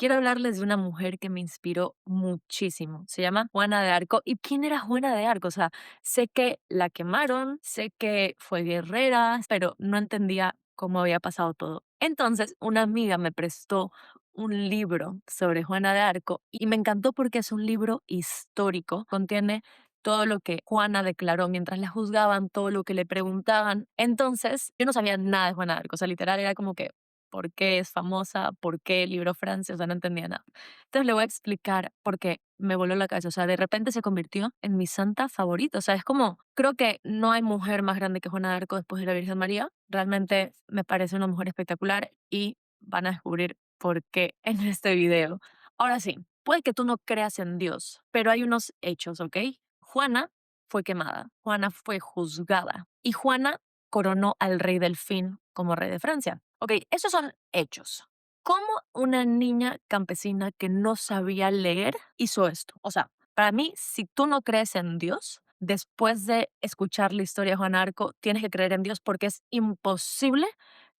quiero hablarles de una mujer que me inspiró muchísimo. Se llama Juana de Arco. ¿Y quién era Juana de Arco? O sea, sé que la quemaron, sé que fue guerrera, pero no entendía cómo había pasado todo. Entonces, una amiga me prestó un libro sobre Juana de Arco y me encantó porque es un libro histórico. Contiene todo lo que Juana declaró mientras la juzgaban, todo lo que le preguntaban. Entonces, yo no sabía nada de Juana de Arco. O sea, literal era como que por qué es famosa, por qué libró Francia, o sea, no entendía nada. Entonces le voy a explicar por qué me voló la cabeza, o sea, de repente se convirtió en mi santa favorita, o sea, es como, creo que no hay mujer más grande que Juana de Arco después de la Virgen María, realmente me parece una mujer espectacular y van a descubrir por qué en este video. Ahora sí, puede que tú no creas en Dios, pero hay unos hechos, ¿ok? Juana fue quemada, Juana fue juzgada y Juana coronó al rey Delfín como rey de Francia. Ok, esos son hechos. ¿Cómo una niña campesina que no sabía leer hizo esto? O sea, para mí, si tú no crees en Dios, después de escuchar la historia de Juan Arco, tienes que creer en Dios porque es imposible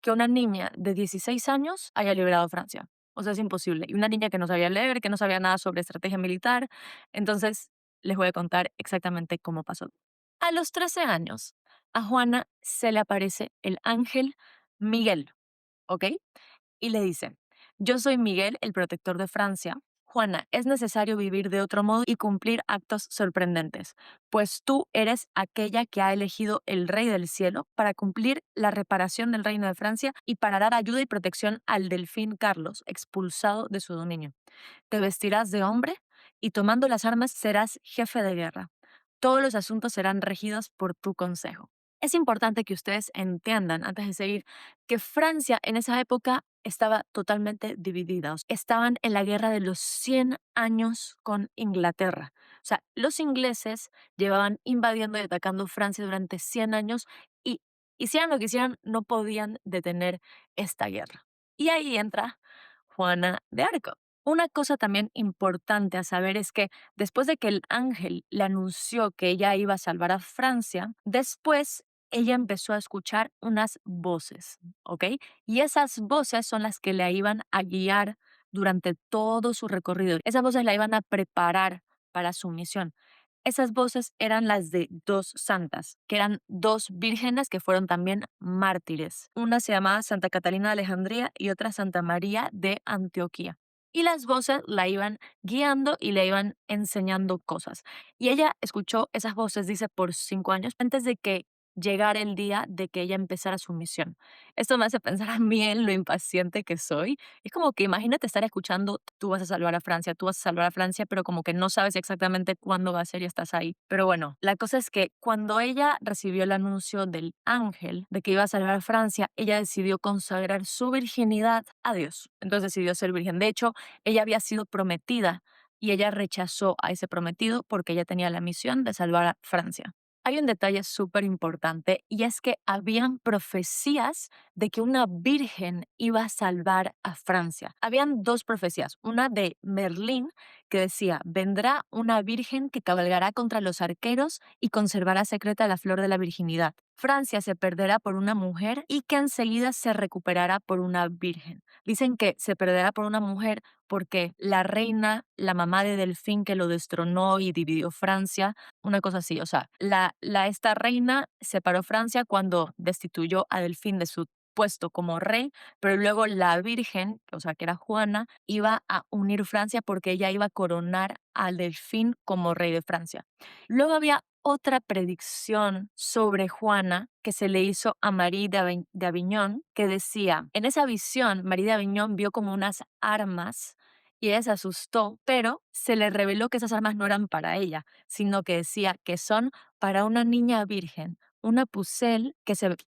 que una niña de 16 años haya liberado Francia. O sea, es imposible. Y una niña que no sabía leer, que no sabía nada sobre estrategia militar. Entonces, les voy a contar exactamente cómo pasó. A los 13 años, a Juana se le aparece el ángel Miguel, ¿ok? Y le dice, yo soy Miguel, el protector de Francia. Juana, es necesario vivir de otro modo y cumplir actos sorprendentes, pues tú eres aquella que ha elegido el Rey del Cielo para cumplir la reparación del reino de Francia y para dar ayuda y protección al delfín Carlos, expulsado de su dominio. Te vestirás de hombre y tomando las armas serás jefe de guerra. Todos los asuntos serán regidos por tu consejo. Es importante que ustedes entiendan, antes de seguir, que Francia en esa época estaba totalmente dividida. Estaban en la guerra de los 100 años con Inglaterra. O sea, los ingleses llevaban invadiendo y atacando Francia durante 100 años y hicieran lo que hicieran, no podían detener esta guerra. Y ahí entra Juana de Arco. Una cosa también importante a saber es que después de que el ángel le anunció que ella iba a salvar a Francia, después ella empezó a escuchar unas voces, ¿ok? Y esas voces son las que la iban a guiar durante todo su recorrido. Esas voces la iban a preparar para su misión. Esas voces eran las de dos santas, que eran dos vírgenes que fueron también mártires. Una se llamaba Santa Catalina de Alejandría y otra Santa María de Antioquía. Y las voces la iban guiando y le iban enseñando cosas. Y ella escuchó esas voces, dice, por 5 años antes de que llegara el día de que ella empezara su misión. Esto me hace pensar a mí en lo impaciente que soy. Es como que imagínate estar escuchando, tú vas a salvar a Francia, tú vas a salvar a Francia, pero como que no sabes exactamente cuándo va a ser y estás ahí. Pero bueno, la cosa es que cuando ella recibió el anuncio del ángel de que iba a salvar a Francia, ella decidió consagrar su virginidad a Dios. Entonces decidió ser virgen. De hecho, ella había sido prometida y ella rechazó a ese prometido porque ella tenía la misión de salvar a Francia. Hay un detalle súper importante y es que habían profecías de que una virgen iba a salvar a Francia. Habían dos profecías, una de Merlín que decía, vendrá una virgen que cabalgará contra los arqueros y conservará secreta la flor de la virginidad. Francia se perderá por una mujer y que enseguida se recuperará por una virgen. Dicen que se perderá por una mujer porque la reina, la mamá de Delfín que lo destronó y dividió Francia, una cosa así, o sea, esta reina separó Francia cuando destituyó a Delfín de su puesto como rey, pero luego la Virgen, o sea, que era Juana, iba a unir Francia porque ella iba a coronar al Delfín como rey de Francia. Luego había otra predicción sobre Juana que se le hizo a Marie de Avignon, que decía, en esa visión, Marie de Avignon vio como unas armas y ella se asustó, pero se le reveló que esas armas no eran para ella, sino que decía que son para una niña virgen, una Pucelle,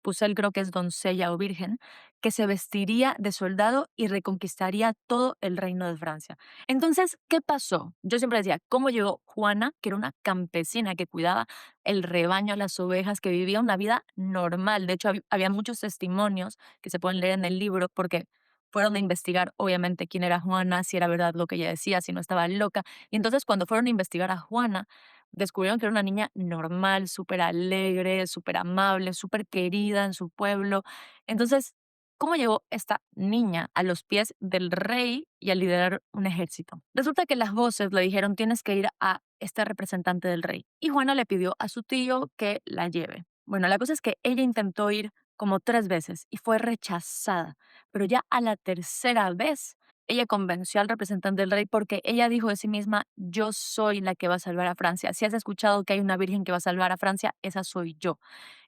Pucelle creo que es doncella o virgen, que se vestiría de soldado y reconquistaría todo el reino de Francia. Entonces, ¿qué pasó? Yo siempre decía, ¿cómo llegó Juana, que era una campesina que cuidaba el rebaño, las ovejas, que vivía una vida normal? De hecho, había muchos testimonios que se pueden leer en el libro porque fueron a investigar, obviamente, quién era Juana, si era verdad lo que ella decía, si no estaba loca. Y entonces, cuando fueron a investigar a Juana, descubrieron que era una niña normal, súper alegre, súper amable, súper querida en su pueblo. Entonces, ¿Cómo llegó esta niña a los pies del rey y a liderar un ejército? Resulta que las voces le dijeron tienes que ir a este representante del rey. Y Juana le pidió a su tío que la lleve. Bueno, la cosa es que ella intentó ir como 3 veces y fue rechazada. Pero ya a la tercera vez, ella convenció al representante del rey porque ella dijo de sí misma, yo soy la que va a salvar a Francia. Si has escuchado que hay una virgen que va a salvar a Francia, esa soy yo.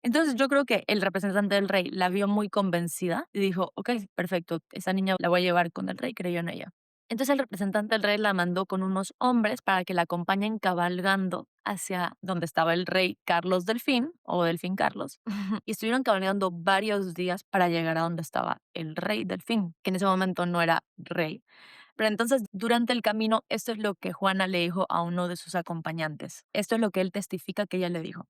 Entonces yo creo que el representante del rey la vio muy convencida y dijo, ok, perfecto, esa niña la voy a llevar con el rey, creyó en ella. Entonces el representante del rey la mandó con unos hombres para que la acompañen cabalgando hacia donde estaba el rey Carlos Delfín o Delfín Carlos. Y estuvieron cabalgando varios días para llegar a donde estaba el rey Delfín, que en ese momento no era rey. Pero entonces, durante el camino, esto es lo que Juana le dijo a uno de sus acompañantes. Esto es lo que él testifica que ella le dijo.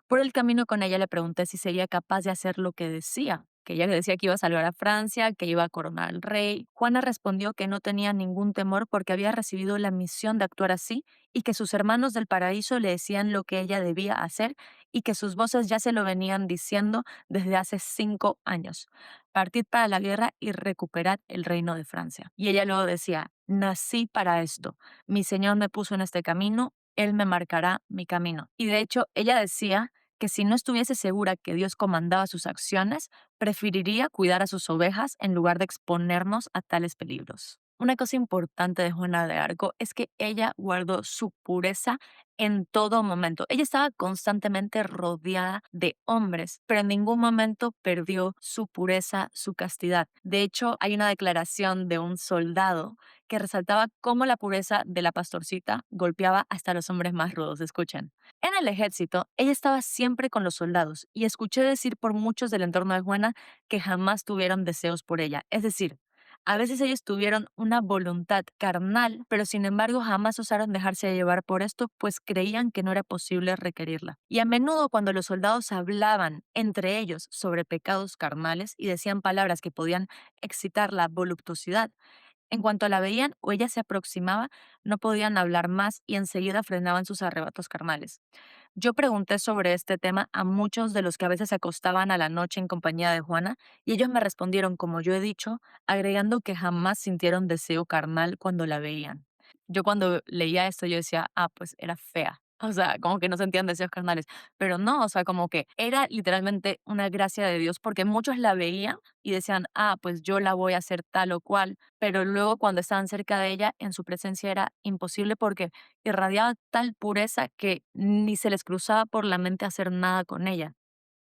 Por el camino con ella le pregunté si sería capaz de hacer lo que decía, que ella le decía que iba a salvar a Francia, que iba a coronar al rey. Juana respondió que no tenía ningún temor porque había recibido la misión de actuar así y que sus hermanos del paraíso le decían lo que ella debía hacer y que sus voces ya se lo venían diciendo desde hace 5 años. Partid para la guerra y recuperad el reino de Francia. Y ella luego decía, nací para esto. Mi Señor me puso en este camino, Él me marcará mi camino. Y de hecho, ella decía que si no estuviese segura que Dios comandaba sus acciones, preferiría cuidar a sus ovejas en lugar de exponernos a tales peligros. Una cosa importante de Juana de Arco es que ella guardó su pureza en todo momento. Ella estaba constantemente rodeada de hombres, pero en ningún momento perdió su pureza, su castidad. De hecho, hay una declaración de un soldado que resaltaba cómo la pureza de la pastorcita golpeaba hasta los hombres más rudos. Escuchen. En el ejército, ella estaba siempre con los soldados y escuché decir por muchos del entorno de Juana que jamás tuvieron deseos por ella. Es decir, a veces ellos tuvieron una voluntad carnal, pero sin embargo jamás osaron dejarse llevar por esto, pues creían que no era posible requerirla. Y a menudo cuando los soldados hablaban entre ellos sobre pecados carnales y decían palabras que podían excitar la voluptuosidad, en cuanto la veían o ella se aproximaba, no podían hablar más y enseguida frenaban sus arrebatos carnales. Yo pregunté sobre este tema a muchos de los que a veces se acostaban a la noche en compañía de Juana y ellos me respondieron, como yo he dicho, agregando que jamás sintieron deseo carnal cuando la veían. Yo cuando leía esto yo decía, ah, pues era fea. O sea, como que no sentían deseos carnales. Pero no, o sea, como que era literalmente una gracia de Dios porque muchos la veían y decían, ah, pues yo la voy a hacer tal o cual. Pero luego cuando estaban cerca de ella, en su presencia era imposible porque irradiaba tal pureza que ni se les cruzaba por la mente hacer nada con ella.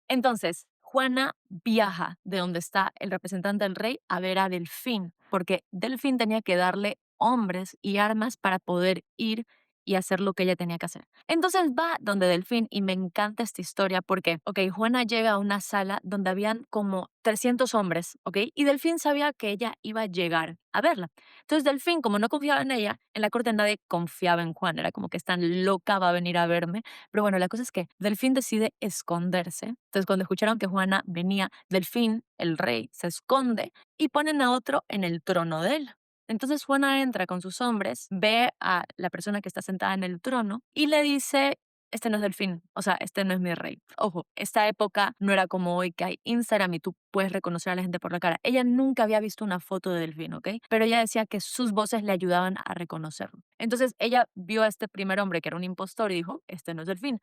Entonces, Juana viaja de donde está el representante del rey a ver a Delfín, porque Delfín tenía que darle hombres y armas para poder ir y hacer lo que ella tenía que hacer. Entonces va donde Delfín y me encanta esta historia porque, ok, Juana llega a una sala donde habían como 300 hombres, ok, y Delfín sabía que ella iba a llegar a verla. Entonces Delfín, como no confiaba en ella, en la corte nadie confiaba en Juana, era como que esta loca va a venir a verme, pero bueno, la cosa es que Delfín decide esconderse. Entonces, cuando escucharon que Juana venía, Delfín, el rey, se esconde y ponen a otro en el trono de él. Entonces Juana entra con sus hombres, ve a la persona que está sentada en el trono y le dice, este no es Delfín, o sea, este no es mi rey. Ojo, esta época no era como hoy que hay Instagram y tú puedes reconocer a la gente por la cara. Ella nunca había visto una foto de Delfín, ¿ok? Pero ella decía que sus voces le ayudaban a reconocerlo. Entonces ella vio a este primer hombre que era un impostor y dijo, este no es Delfín.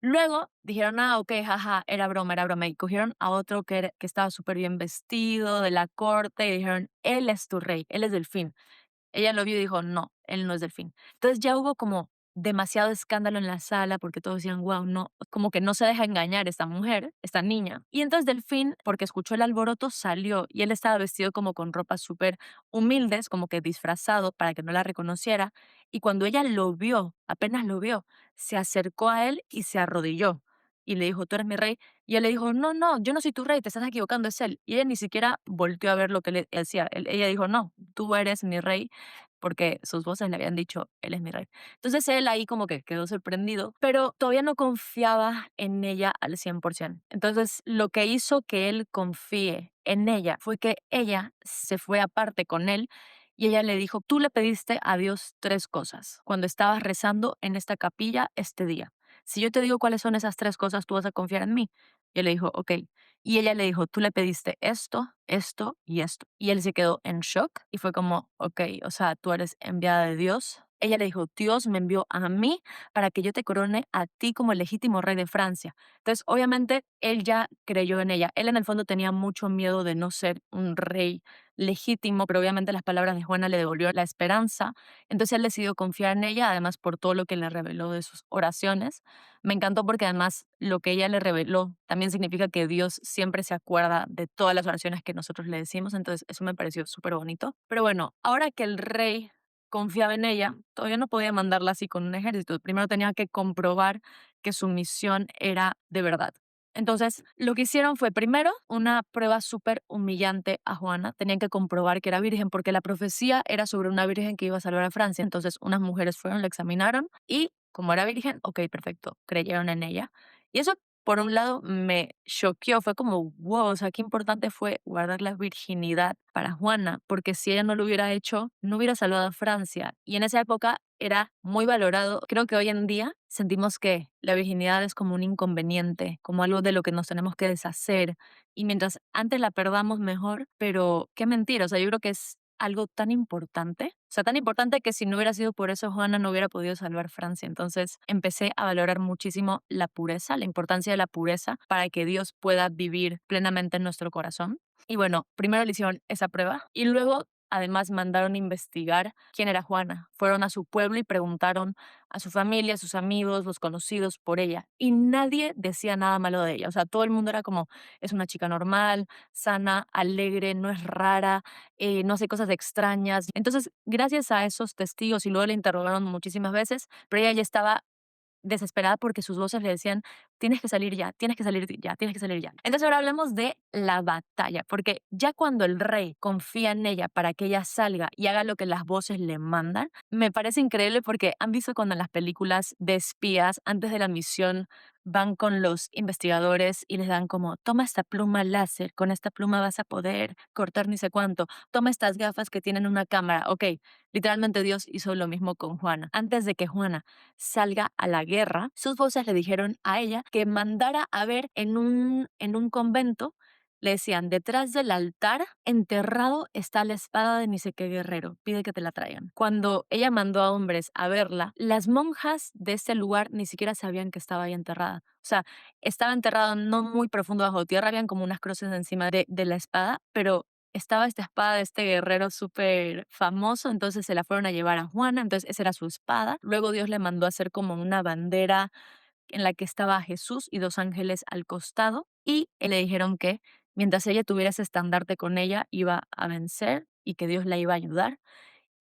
Luego dijeron, ah, ok, jaja, era broma, era broma. Y cogieron a otro que estaba súper bien vestido de la corte y dijeron, él es tu rey, él es Delfín. Ella lo vio y dijo, no, él no es Delfín. Entonces ya hubo como demasiado escándalo en la sala porque todos decían, wow, no, como que no se deja engañar esta mujer, esta niña. Y entonces Delfín, porque escuchó el alboroto, salió y él estaba vestido como con ropas súper humildes, como que disfrazado para que no la reconociera. Y cuando ella lo vio, apenas lo vio, se acercó a él y se arrodilló. Y le dijo, tú eres mi rey. Y él le dijo, no, no, yo no soy tu rey, te estás equivocando, es él. Y ella ni siquiera volteó a ver lo que le decía. Ella dijo, no, tú eres mi rey porque sus voces le habían dicho, él es mi rey. Entonces él ahí como que quedó sorprendido, pero todavía no confiaba en ella al 100%. Entonces lo que hizo que él confíe en ella fue que ella se fue aparte con él y ella le dijo, tú le pediste a Dios 3 cosas cuando estabas rezando en esta capilla este día. Si yo te digo cuáles son esas 3 cosas, tú vas a confiar en mí. Y él le dijo, ok. Y ella le dijo, tú le pediste esto, esto y esto. Y él se quedó en shock y fue como, ok, o sea, tú eres enviada de Dios. Ella le dijo, Dios me envió a mí para que yo te corone a ti como el legítimo rey de Francia. Entonces, obviamente, él ya creyó en ella. Él en el fondo tenía mucho miedo de no ser un rey legítimo, pero obviamente las palabras de Juana le devolvió la esperanza. Entonces él decidió confiar en ella, además por todo lo que le reveló de sus oraciones. Me encantó porque además lo que ella le reveló también significa que Dios siempre se acuerda de todas las oraciones que nosotros le decimos, entonces eso me pareció súper bonito. Pero bueno, ahora que el rey confiaba en ella, todavía no podía mandarla así con un ejército. Primero tenía que comprobar que su misión era de verdad. Entonces, lo que hicieron fue primero una prueba súper humillante a Juana. Tenían que comprobar que era virgen porque la profecía era sobre una virgen que iba a salvar a Francia. Entonces, unas mujeres fueron, la examinaron y como era virgen, ok, perfecto, creyeron en ella. Y eso, por un lado, me choqueó. Fue como, wow, o sea, qué importante fue guardar la virginidad para Juana, porque si ella no lo hubiera hecho, no hubiera salvado a Francia. Y en esa época era muy valorado. Creo que hoy en día sentimos que la virginidad es como un inconveniente, como algo de lo que nos tenemos que deshacer. Y mientras antes la perdamos mejor, pero qué mentira, o sea, yo creo que es algo tan importante, o sea, tan importante que si no hubiera sido por eso, Juana no hubiera podido salvar Francia. Entonces empecé a valorar muchísimo la pureza, la importancia de la pureza para que Dios pueda vivir plenamente en nuestro corazón. Y bueno, primero le hicieron esa prueba y luego además mandaron investigar quién era Juana. Fueron a su pueblo y preguntaron a su familia, a sus amigos, los conocidos por ella. Y nadie decía nada malo de ella. O sea, todo el mundo era como, es una chica normal, sana, alegre, no es rara, no hace cosas extrañas. Entonces, gracias a esos testigos y luego le interrogaron muchísimas veces, pero ella ya estaba desesperada porque sus voces le decían, tienes que salir ya, tienes que salir ya, tienes que salir ya. Entonces ahora hablemos de la batalla, porque ya cuando el rey confía en ella para que ella salga y haga lo que las voces le mandan, me parece increíble porque han visto cuando en las películas de espías, antes de la misión, van con los investigadores y les dan como, toma esta pluma láser, con esta pluma vas a poder cortar ni sé cuánto, toma estas gafas que tienen una cámara. Ok, literalmente Dios hizo lo mismo con Juana. Antes de que Juana salga a la guerra, sus voces le dijeron a ella que mandara a ver en un convento, le decían, detrás del altar, enterrado está la espada de ni sé qué guerrero, pide que te la traigan. Cuando ella mandó a hombres a verla, las monjas de ese lugar ni siquiera sabían que estaba ahí enterrada. O sea, estaba enterrada no muy profundo bajo tierra, habían como unas cruces encima de la espada, pero estaba esta espada de este guerrero súper famoso, entonces se la fueron a llevar a Juana, entonces esa era su espada. Luego Dios le mandó a hacer como una bandera en la que estaba Jesús y dos ángeles al costado y le dijeron que mientras ella tuviera ese estandarte con ella iba a vencer y que Dios la iba a ayudar.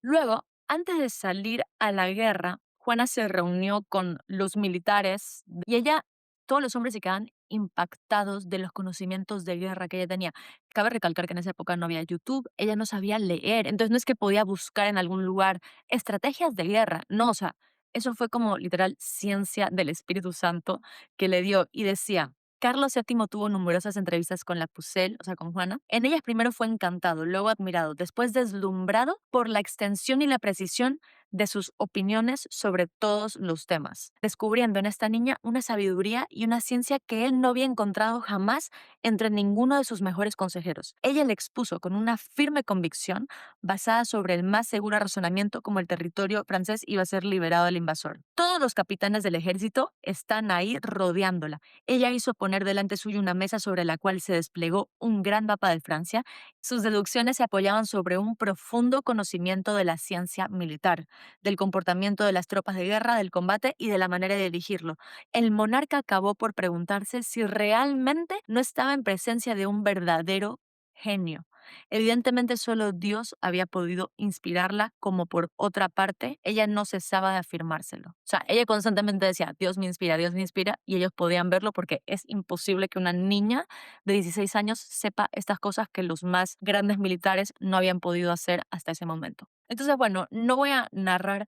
Luego, antes de salir a la guerra, Juana se reunió con los militares y ella, todos los hombres se quedaban impactados de los conocimientos de guerra que ella tenía. Cabe recalcar que en esa época no había YouTube, ella no sabía leer, entonces no es que podía buscar en algún lugar estrategias de guerra, no, o sea, eso fue como literal ciencia del Espíritu Santo que le dio y decía, Carlos VII tuvo numerosas entrevistas con la Pucelle, o sea, con Juana. En ellas primero fue encantado, luego admirado, después deslumbrado por la extensión y la precisión de sus opiniones sobre todos los temas, descubriendo en esta niña una sabiduría y una ciencia que él no había encontrado jamás entre ninguno de sus mejores consejeros. Ella le expuso con una firme convicción, basada sobre el más seguro razonamiento, como el territorio francés iba a ser liberado del invasor. Todos los capitanes del ejército están ahí rodeándola. Ella hizo poner delante suyo una mesa sobre la cual se desplegó un gran mapa de Francia. Sus deducciones se apoyaban sobre un profundo conocimiento de la ciencia militar, del comportamiento de las tropas de guerra, del combate y de la manera de dirigirlo. El monarca acabó por preguntarse si realmente no estaba en presencia de un verdadero genio. Evidentemente solo Dios había podido inspirarla, como por otra parte, ella no cesaba de afirmárselo. O sea, ella constantemente decía, Dios me inspira, y ellos podían verlo porque es imposible que una niña de 16 años sepa estas cosas que los más grandes militares no habían podido hacer hasta ese momento. Entonces, bueno, no voy a narrar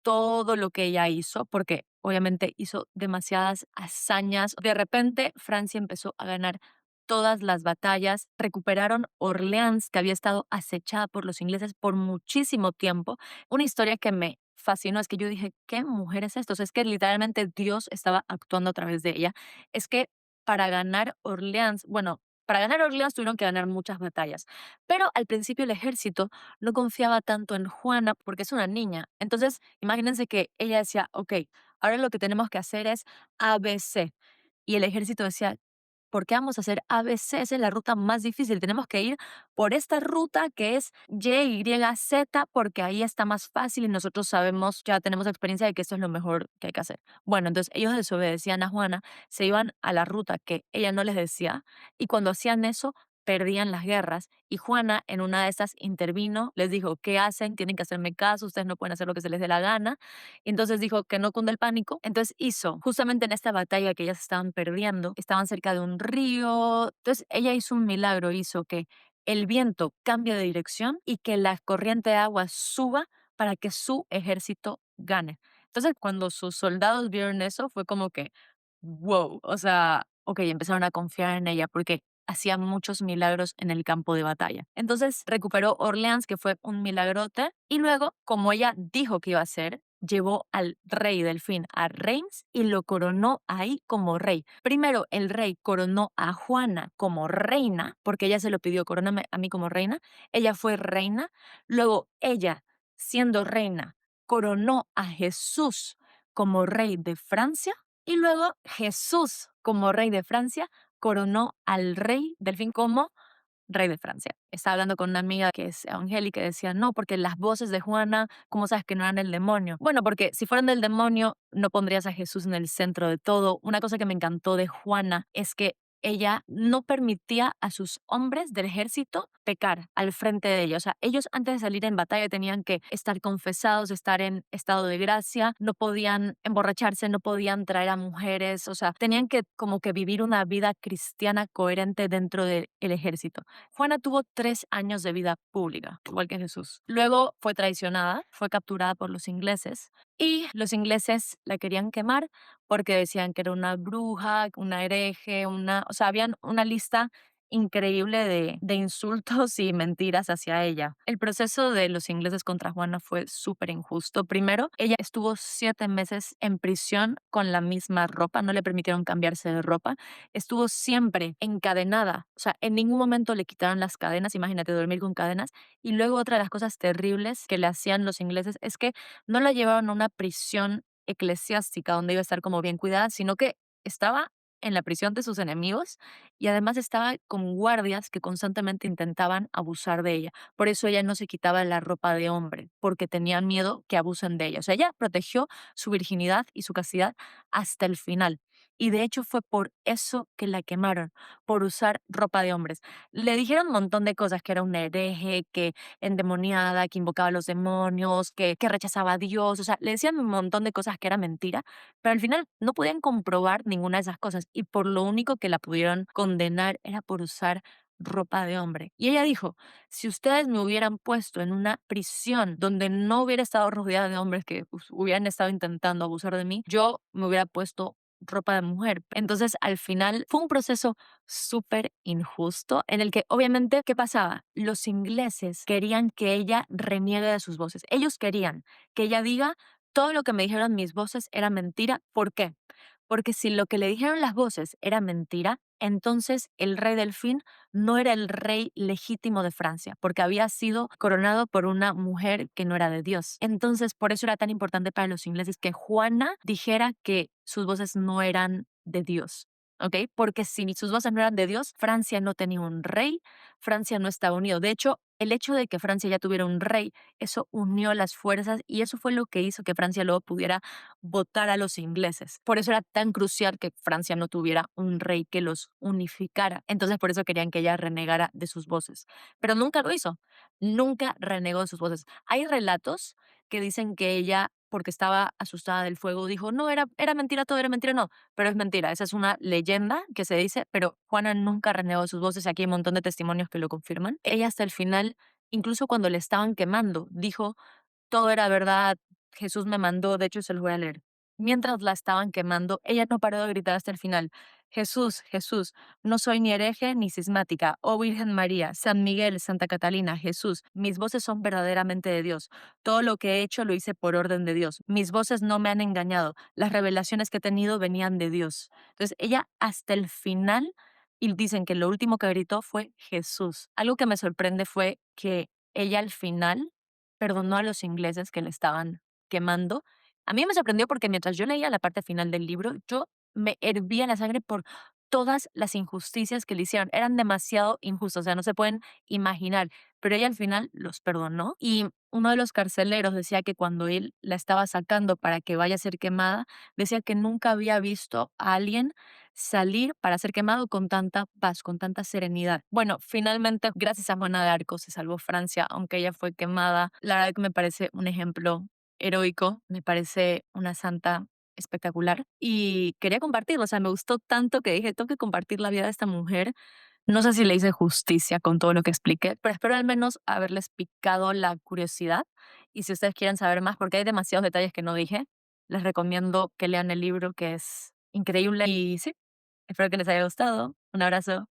todo lo que ella hizo, porque obviamente hizo demasiadas hazañas. De repente, Francia empezó a ganar todas las batallas, recuperaron Orleans, que había estado acechada por los ingleses por muchísimo tiempo. Una historia que me fascinó es que yo dije, ¿qué mujer es esto? O sea, es que literalmente Dios estaba actuando a través de ella. Es que para ganar Orleans, bueno, Para ganar Orleans tuvieron que ganar muchas batallas, pero al principio el ejército no confiaba tanto en Juana porque es una niña. Entonces, imagínense que ella decía, ok, ahora lo que tenemos que hacer es ABC. Y el ejército decía, ¿por qué vamos a hacer ABC? Esa es la ruta más difícil. Tenemos que ir por esta ruta que es YYZ porque ahí está más fácil y nosotros sabemos, ya tenemos experiencia de que esto es lo mejor que hay que hacer. Bueno, entonces ellos desobedecían a Juana, se iban a la ruta que ella no les decía y cuando hacían eso perdían las guerras y Juana en una de esas intervino, les dijo, ¿qué hacen? Tienen que hacerme caso, ustedes no pueden hacer lo que se les dé la gana. Y entonces dijo que no cunde el pánico. Entonces hizo, justamente en esta batalla que ellas estaban perdiendo, estaban cerca de un río. Entonces ella hizo un milagro, hizo que el viento cambie de dirección y que la corriente de agua suba para que su ejército gane. Entonces cuando sus soldados vieron eso, fue como que, wow, o sea, ok, empezaron a confiar en ella porque hacía muchos milagros en el campo de batalla. Entonces recuperó Orleans, que fue un milagrote, y luego, como ella dijo que iba a hacer, llevó al rey Delfín a Reims y lo coronó ahí como rey. Primero, el rey coronó a Juana como reina, porque ella se lo pidió, coróname a mí como reina. Ella fue reina. Luego, ella, siendo reina, coronó a Jesús como rey de Francia. Y luego, Jesús, como rey de Francia, coronó al rey Delfín como rey de Francia. Estaba hablando con una amiga que es evangélica y decía, no, porque las voces de Juana, ¿cómo sabes que no eran el demonio? Bueno, porque si fueran del demonio, no pondrías a Jesús en el centro de todo. Una cosa que me encantó de Juana es que ella no permitía a sus hombres del ejército pecar al frente de ella. O sea, ellos antes de salir en batalla tenían que estar confesados, estar en estado de gracia, no podían emborracharse, no podían traer a mujeres, o sea, tenían que como que vivir una vida cristiana coherente dentro del ejército. Juana tuvo 3 años de vida pública, igual que Jesús. Luego fue traicionada, fue capturada por los ingleses y los ingleses la querían quemar porque decían que era una bruja, una hereje, o sea, habían una lista increíble de insultos y mentiras hacia ella. El proceso de los ingleses contra Juana fue súper injusto. Primero, ella estuvo 7 meses en prisión con la misma ropa, no le permitieron cambiarse de ropa, estuvo siempre encadenada, o sea, en ningún momento le quitaron las cadenas, imagínate dormir con cadenas. Y luego otra de las cosas terribles que le hacían los ingleses es que no la llevaron a una prisión eclesiástica donde iba a estar como bien cuidada, sino que estaba en la prisión de sus enemigos y además estaba con guardias que constantemente intentaban abusar de ella. Por eso ella no se quitaba la ropa de hombre, porque tenía miedo que abusen de ella. O sea, ella protegió su virginidad y su castidad hasta el final. Y de hecho fue por eso que la quemaron, por usar ropa de hombres. Le dijeron un montón de cosas, que era una hereje, que endemoniada, que invocaba a los demonios, que rechazaba a Dios. O sea, le decían un montón de cosas que era mentira, pero al final no podían comprobar ninguna de esas cosas y por lo único que la pudieron condenar era por usar ropa de hombre. Y ella dijo, si ustedes me hubieran puesto en una prisión donde no hubiera estado rodeada de hombres que hubieran estado intentando abusar de mí, yo me hubiera puesto ropa de mujer. Entonces, al final fue un proceso súper injusto en el que obviamente, ¿qué pasaba? Los ingleses querían que ella reniegue de sus voces. Ellos querían que ella diga, todo lo que me dijeron mis voces era mentira. ¿Por qué? Porque si lo que le dijeron las voces era mentira, entonces el rey Delfín no era el rey legítimo de Francia, porque había sido coronado por una mujer que no era de Dios. Entonces, por eso era tan importante para los ingleses que Juana dijera que sus voces no eran de Dios. ¿Ok? Porque si sus voces no eran de Dios, Francia no tenía un rey, Francia no estaba unido. De hecho, el hecho de que Francia ya tuviera un rey, eso unió las fuerzas y eso fue lo que hizo que Francia luego pudiera votar a los ingleses. Por eso era tan crucial que Francia no tuviera un rey que los unificara. Entonces por eso querían que ella renegara de sus voces. Pero nunca lo hizo. Nunca renegó de sus voces. Hay relatos que dicen que ella, porque estaba asustada del fuego, dijo, no, era mentira todo, era mentira, no, pero es mentira. Esa es una leyenda que se dice, pero Juana nunca renegó de sus voces. Aquí hay un montón de testimonios que lo confirman. Ella hasta el final, incluso cuando le estaban quemando, dijo, todo era verdad, Jesús me mandó, de hecho se los voy a leer. Mientras la estaban quemando, ella no paró de gritar hasta el final, Jesús, Jesús, no soy ni hereje ni cismática, oh Virgen María, San Miguel, Santa Catalina, Jesús, mis voces son verdaderamente de Dios. Todo lo que he hecho lo hice por orden de Dios. Mis voces no me han engañado. Las revelaciones que he tenido venían de Dios. Entonces ella hasta el final y dicen que lo último que gritó fue Jesús. Algo que me sorprende fue que ella al final perdonó a los ingleses que le estaban quemando. A mí me sorprendió porque mientras yo leía la parte final del libro, yo me hervía la sangre por todas las injusticias que le hicieron. Eran demasiado injustas, o sea, no se pueden imaginar. Pero ella al final los perdonó y uno de los carceleros decía que cuando él la estaba sacando para que vaya a ser quemada, decía que nunca había visto a alguien salir para ser quemado con tanta paz, con tanta serenidad. Bueno, finalmente, gracias a Juana de Arco se salvó Francia, aunque ella fue quemada. La verdad que me parece un ejemplo heroico, me parece una santa espectacular y quería compartirlo, o sea, me gustó tanto que dije, tengo que compartir la vida de esta mujer. No sé si le hice justicia con todo lo que expliqué, pero espero al menos haberles picado la curiosidad. Y si ustedes quieren saber más, porque hay demasiados detalles que no dije, les recomiendo que lean el libro, que es increíble. Y sí, espero que les haya gustado. Un abrazo.